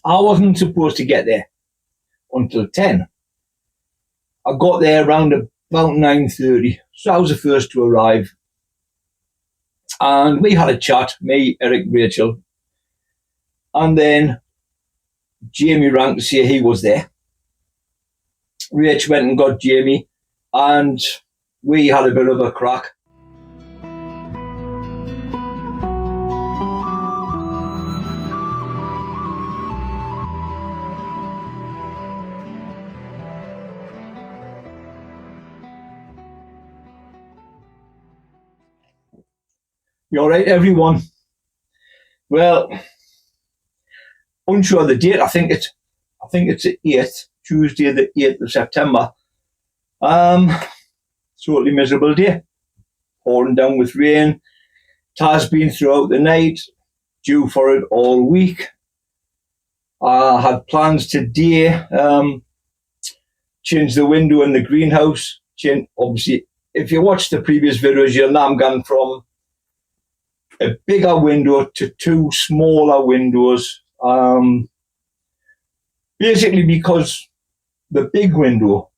I wasn't supposed to get there until 10. I got there around about 9:30, so I was the first to arrive. And we had a chat, me, Eric, Rachel, and then Jamie rang to say he was there. Rach went and got Jamie, and we had a bit of a crack. You all right, everyone? Well, unsure of the date. I think it's the 8th, Tuesday, the 8th of September. Totally miserable day. Pouring down with rain. It has been throughout the night. Due for it all week. I had plans today. Change the window in the greenhouse. Obviously, if you watch the previous videos, you'll know I'm going from a bigger window to two smaller windows. Basically because the big window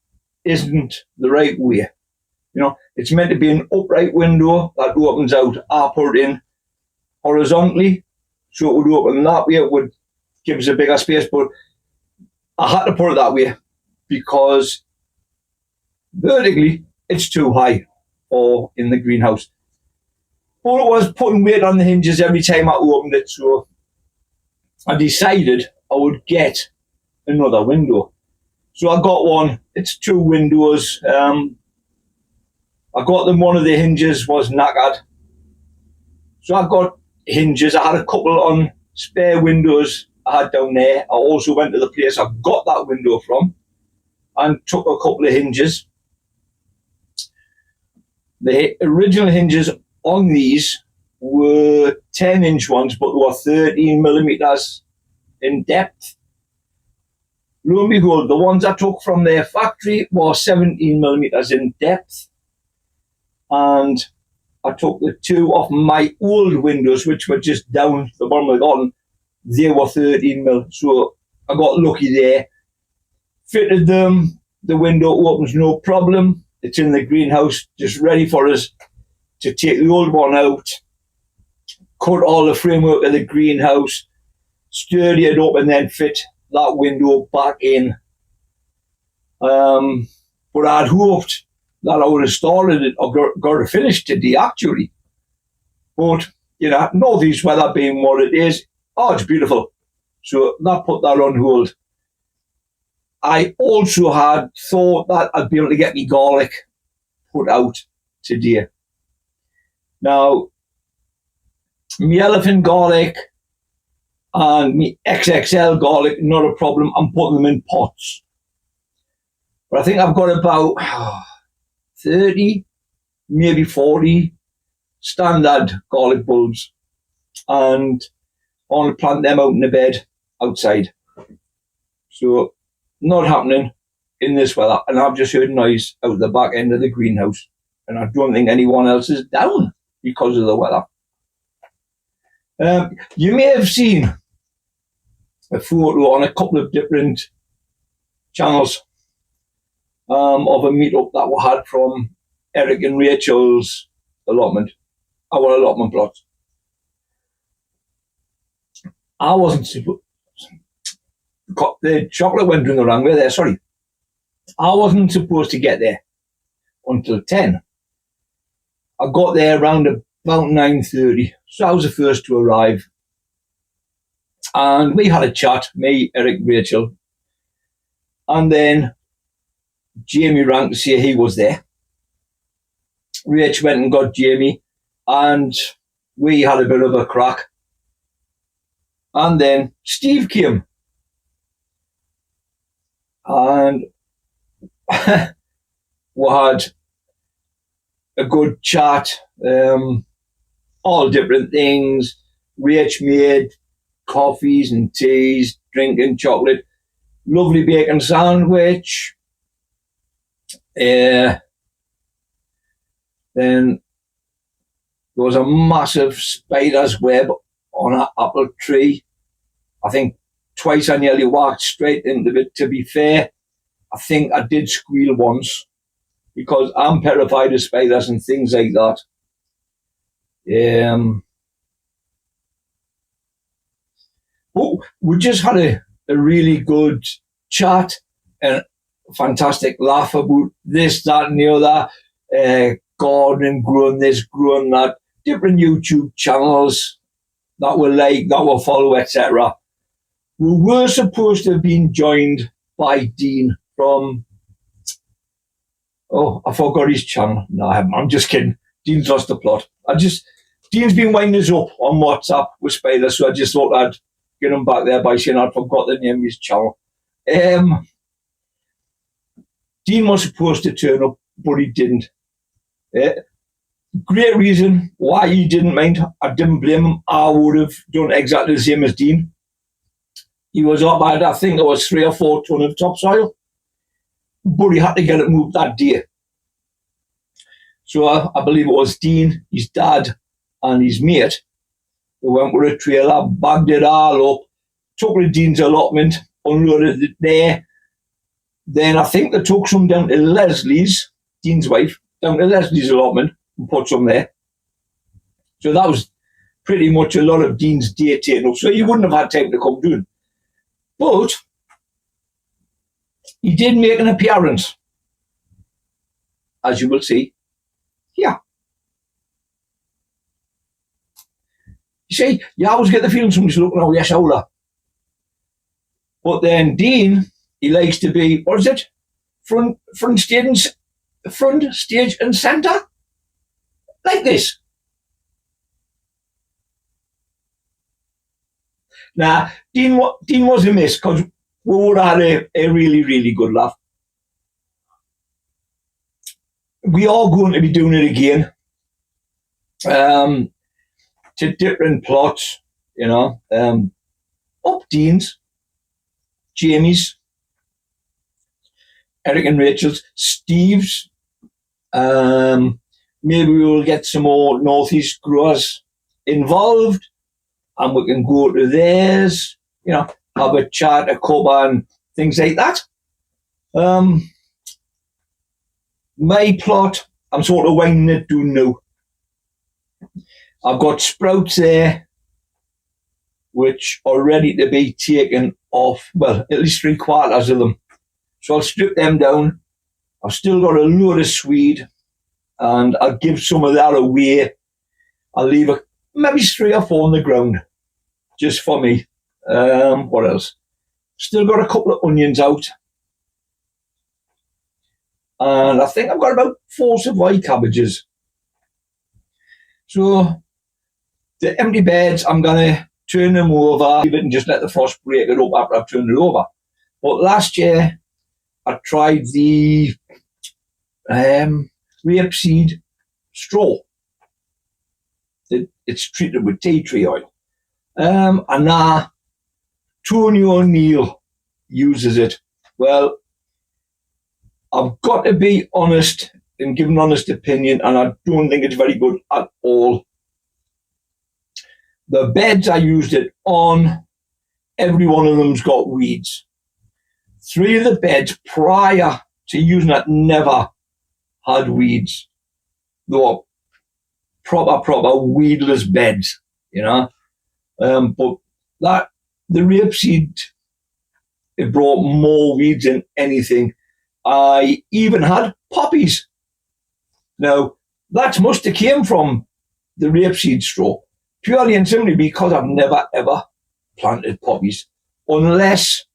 isn't the right way. You know, it's meant to be an upright window that opens out. I put it in horizontally, so it would open that way. It would give us a bigger space, but I had to put it that way because vertically it's too high for in the greenhouse. But it was putting weight on the hinges every time I opened it, so I decided I would get another window. So I got one. It's two windows. I got them. One of the hinges was knackered. So I got hinges. I had a couple on spare windows I had down there. I also went to the place I got that window from and took a couple of hinges. The original hinges on these were 10-inch ones, but they were 13 millimeters in depth. Lo and behold, the ones I took from their factory were 17 millimeters in depth. And I took the two off my old windows, which were just down the bottom of the garden. They were 13 mil, so I got lucky there. Fitted them. The window opens no problem. It's in the greenhouse, just ready for us to take the old one out, cut all the framework of the greenhouse, sturdy it up, and then fit that window back in. But I'd hoped that I would have started it or got it finished today, actually. But, you know, northeast weather being what it is, it's beautiful. So that put that on hold. I also had thought that I'd be able to get me garlic put out today. Now, me elephant garlic and me XXL garlic, not a problem. I'm putting them in pots. But I think I've got about 30, maybe 40 standard garlic bulbs. And I want to plant them out in the bed outside. So, not happening in this weather. And I've just heard noise out the back end of the greenhouse. And I don't think anyone else is down because of the weather. You may have seen a photo on a couple of different channels of a meetup that we had from Eric and Rachel's allotment, our allotment plot. I wasn't supposed... The chocolate went in the wrong way there, sorry. I wasn't supposed to get there until 10. I got there around about 9:30, so I was the first to arrive. And we had a chat, me, Eric, Rachel, and then Jamie rang to say he was there. Rach went and got Jamie, and we had a bit of a crack. And then Steve came. And we had a good chat, all different things. Rach made coffees and teas, drinking chocolate, lovely bacon sandwich. Then there was a massive spider's web on an apple tree. I think twice I nearly walked straight into it. To be fair, I think I did squeal once because I'm terrified of spiders and things like that. But we just had a really good chat and fantastic laugh about this, that, and the other. Gardening, growing this, growing that, different YouTube channels that we like, that we follow, etc. We were supposed to have been joined by Dean from, I forgot his channel. No, I'm just kidding. Dean's lost the plot. Dean's been winding us up on WhatsApp with spiders, so I just thought I'd get him back there by saying I'd forgot the name of his channel. Dean was supposed to turn up, but he didn't. Great reason why he didn't mind. I didn't blame him. I would have done exactly the same as Dean. He was up at, I think it was 3 or 4 ton of topsoil, but he had to get it moved that day. So I believe it was Dean, his dad, and his mate who went with a trailer, bagged it all up, took it to Dean's allotment, unloaded it there. Then I think they took some down to Leslie's, Dean's wife, down to Leslie's allotment and put some there. So that was pretty much a lot of Dean's day taken up. So he wouldn't have had time to come down. But he did make an appearance, as you will see here. You see, you always get the feeling somebody's looking over your shoulder. But then Dean, he likes to be, what is it? Front stage and centre, like this. Now, Dean was a miss because we would have had a really, really good laugh. We are going to be doing it again to different plots, up Dean's, Jamie's, Eric and Rachel's, Steve's. Maybe we will get some more Northeast growers involved and we can go to theirs, have a chat, a cup and things like that. My plot, I'm sort of winding it down now. I've got sprouts there which are ready to be taken off, well, at least 3/4 of them. So I'll strip them down. I've still got a load of swede and I'll give some of that away. I'll leave maybe 3 or 4 on the ground just for me. What else? Still got a couple of onions out. And I think I've got about 4 Savoy cabbages. So the empty beds, I'm going to turn them over, leave it and just let the frost break it up after I've turned it over. But last year, I tried the rapeseed straw. It's treated with tea tree oil. And now Tony O'Neill uses it. Well, I've got to be honest and give an honest opinion, and I don't think it's very good at all. The beds I used it on, every one of them's got weeds. 3 of the beds prior to using it never had weeds. They were proper weedless beds, But the rapeseed, it brought more weeds than anything. I even had poppies. Now, that must have came from the rapeseed straw, purely and simply because I've never ever planted poppies, unless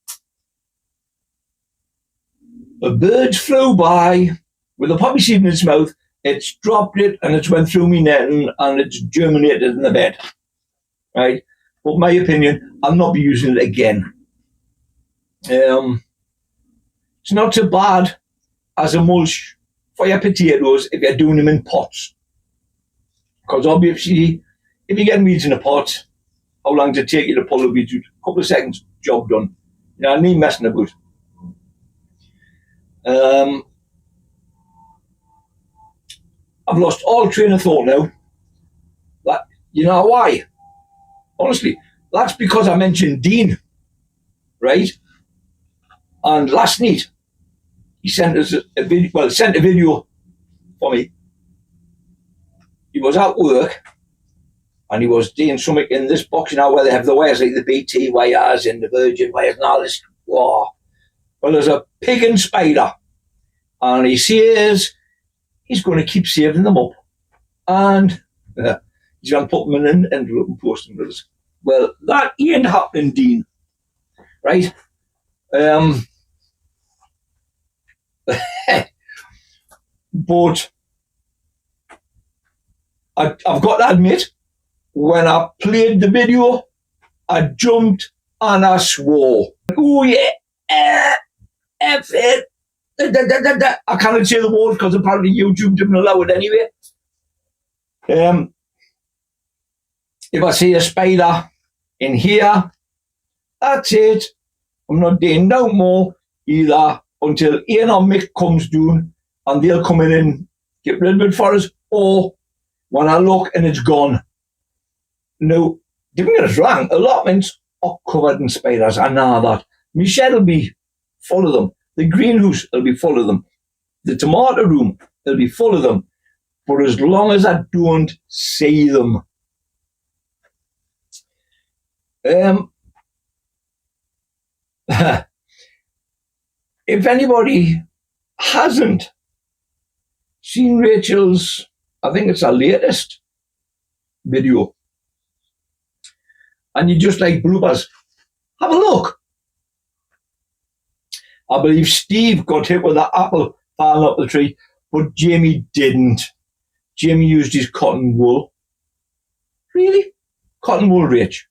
a bird flew by with a poppy seed in its mouth, it's dropped it and it's went through me netting and it's germinated in the bed. Right? But my opinion, I'll not be using it again. It's not so bad as a mulch for your potatoes if you're doing them in pots. Because obviously, if you're getting weeds in a pot, how long does it take you to pull the weeds out? A couple of seconds, job done. I need messing about. I've lost all train of thought now. You know why? Honestly, that's because I mentioned Dean. right? And last night, he sent us a video, sent a video for me. He was at work and he was doing something in this box now where they have the wires, like the BT wires and the Virgin wires and all this. Wow. Well, there's a pig and spider. And he says he's going to keep saving them up. And he's going to put them in an envelope and post them to us. Well, that ain't happening, Dean. Right? But I've got to admit, when I played the video, I jumped and I swore. Oh yeah, F it. I can't say the word because apparently YouTube didn't allow it anyway. If I see a spider in here, that's it. I'm not doing no more either until Ian or Mick comes down and they'll come in and get rid of it for us, or when I look and it's gone. No, don't get us wrong, allotments are covered in spiders. I know that. My shed will be full of them. The greenhouse will be full of them. The tomato room will be full of them. But as long as I don't see them. If anybody hasn't seen Rachel's, I think it's her latest video, and you just like bloopers, have a look. I believe Steve got hit with that apple falling up the tree, but Jamie didn't. Jamie used his cotton wool. Really? Cotton wool, Rach.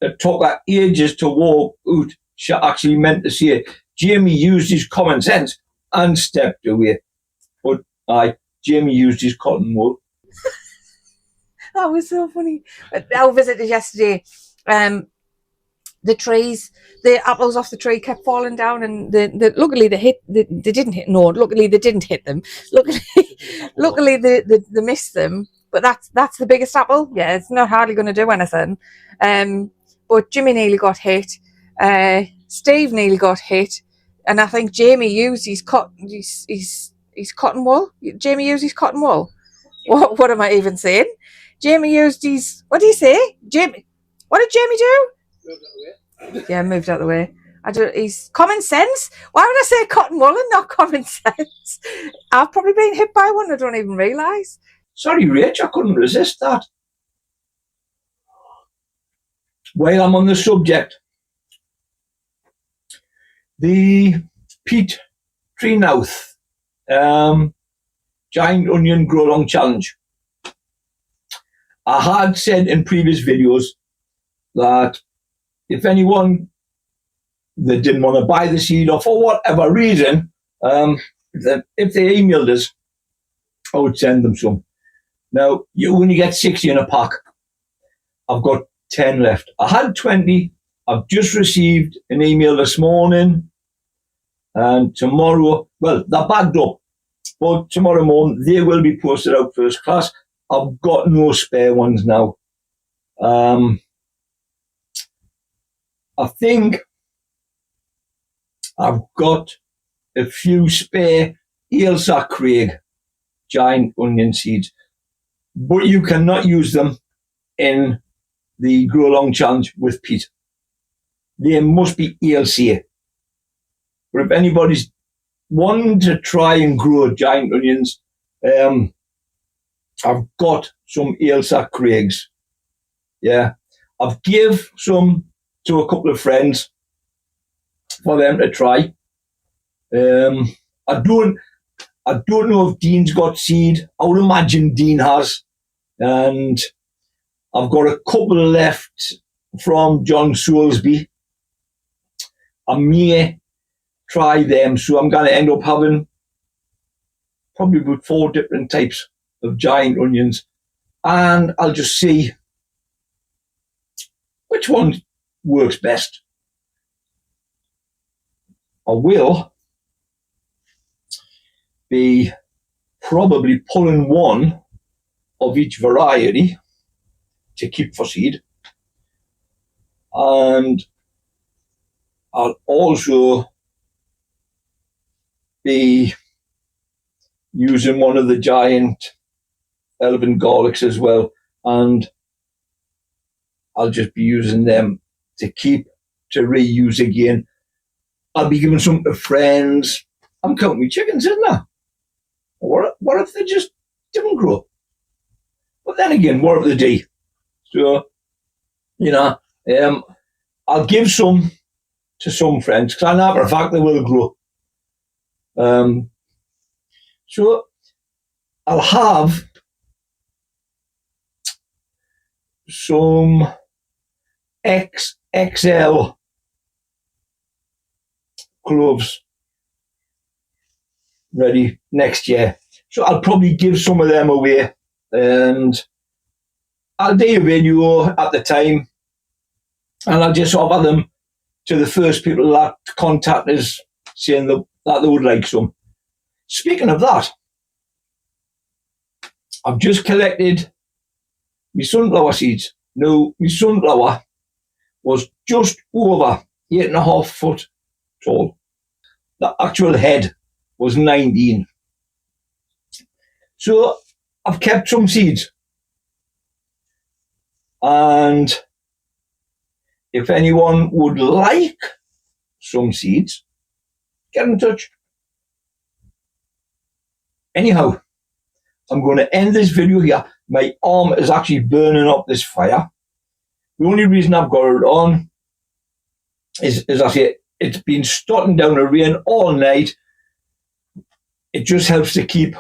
It took her ages to walk out. She actually meant to say it. Jamie used his common sense and stepped away. But Jamie used his cotton wool. That was so funny. Our visitors yesterday, the trees, the apples off the tree kept falling down, and luckily they didn't hit. No, luckily they didn't hit them. Luckily they missed them. But that's the biggest apple. Yeah, it's not hardly going to do anything. But Jimmy nearly got hit. Steve nearly got hit, and I think Jamie used his cotton wool. Jamie used his cotton wool. What am I even saying? Jamie used his. What do you say, Jamie? What did Jamie do? Moved out the way. Yeah, moved out the way. He's common sense. Why would I say cotton wool and not common sense? I've probably been hit by one. I don't even realise. Sorry, Rach, I couldn't resist that. While I'm on the subject, the Pete Treenouth Giant Onion Grow Long Challenge. I had said in previous videos that if anyone that didn't want to buy the seed or for whatever reason, if they emailed us, I would send them some. Now, you only get 60 in a pack. I've got 10 left. I had 20. I've just received an email this morning. And tomorrow, well, they're bagged up. But tomorrow morning, they will be posted out first class. I've got no spare ones now. I think I've got a few spare Ailsa Craig giant onion seeds. But you cannot use them in the Grow Long Challenge with Pete. They must be Ailsa. But if anybody's wanting to try and grow giant onions, I've got some Ailsa Craigs. Yeah. I've give some to a couple of friends for them to try. I don't know if Dean's got seed. I would imagine Dean has. And I've got a couple left from John Soulsby. I may try them, so I'm going to end up having probably about 4 different types of giant onions, and I'll just see which one works best. I will be probably pulling one of each variety to keep for seed, and I'll also be using one of the giant elephant garlics as well, and I'll just be using them to reuse again. I'll be giving some to friends. I'm counting my chickens, isn't I? What if they just didn't grow? But then again, what if they do? So, I'll give some to some friends, because I know for a fact they will grow. So I'll have some XXL cloves ready next year. So I'll probably give some of them away, and I'll do a video at the time, and I'll just offer them to the first people that contact us saying that they would like some. Speaking of that, I've just collected my sunflower seeds. Now, my sunflower was just over 8.5 foot tall. The actual head was 19. So I've kept some seeds. And if anyone would like some seeds, get in touch. Anyhow, I'm going to end this video here. My arm is actually burning up this fire. The only reason I've got it on is I say, it's been starting down to rain all night. It just helps to keep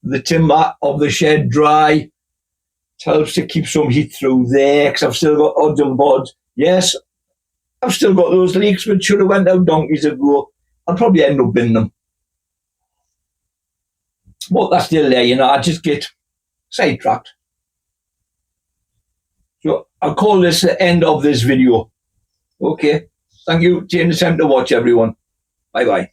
the timber of the shed dry. It helps to keep some heat through there, because I've still got odds and bods. Yes, I've still got those leaks which should have went out donkeys ago. I'll probably end up binning them. But that's still there, I just get sidetracked. So I'll call this the end of this video. Okay. Thank you. Take the time to watch, everyone. Bye-bye.